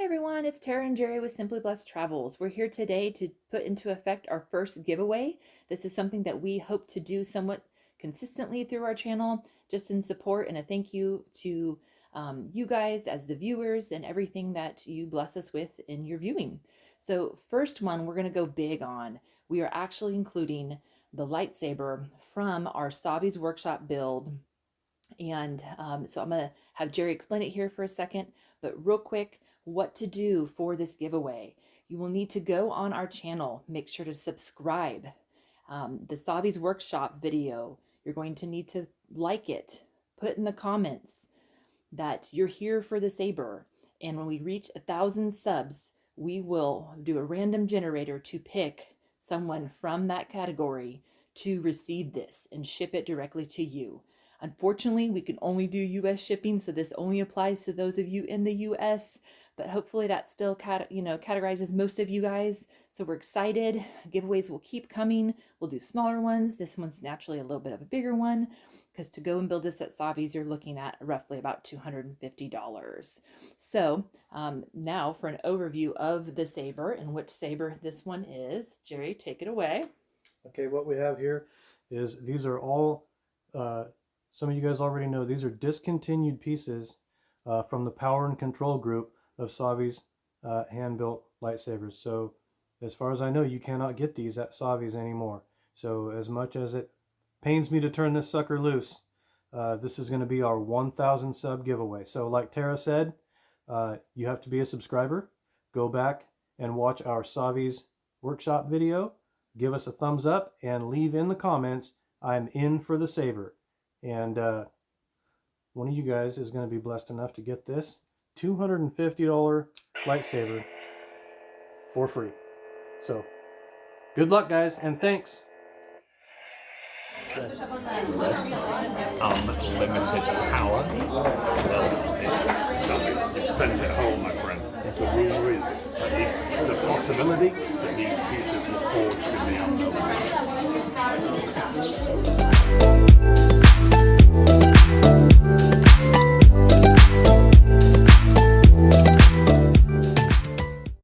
Everyone, it's Tara and Jerry with Simply Blessed Travels. We're here today to put into effect our first giveaway. This is something that we hope to do somewhat consistently through our channel, just in support and a thank you to you guys as the viewers and everything that you bless us with in your viewing. So first one we're going to go big on. We are actually including the lightsaber from our Savi's workshop build. And so I'm going to have Jerry explain it here for a second, but real quick, what to do for this giveaway. You will need to go on our channel, make sure to subscribe. The Savi's workshop video, you're going to need to like it, put in the comments that you're here for the saber. And when we reach 1,000 subs, we will do a random generator to pick someone from that category to receive this and ship it directly to you. Unfortunately, we can only do US shipping, so this only applies to those of you in the US, but hopefully that still categorizes most of you guys. So we're excited. Giveaways will keep coming. We'll do smaller ones. This one's naturally a little bit of a bigger one because to go and build this at Savi's, you're looking at roughly about $250. So now for an overview of the saber and which saber this one is. Jerry, take it away. Okay, what we have here is these are all some of you guys already know these are discontinued pieces from the power and control group of Savi's hand-built lightsabers. So as far as I know, you cannot get these at Savi's anymore. So as much as it pains me to turn this sucker loose, this is going to be our 1,000 sub giveaway. So like Tara said, you have to be a subscriber. Go back and watch our Savi's workshop video. Give us a thumbs up and leave in the comments, I'm in for the saber. And one of you guys is going to be blessed enough to get this $250 lightsaber for free. So good luck, guys, and thanks. Unlimited power. Well, it's stunning. You've sent it home, my friend. The rumor is at least the possibility that these pieces were forged in the unknown regions.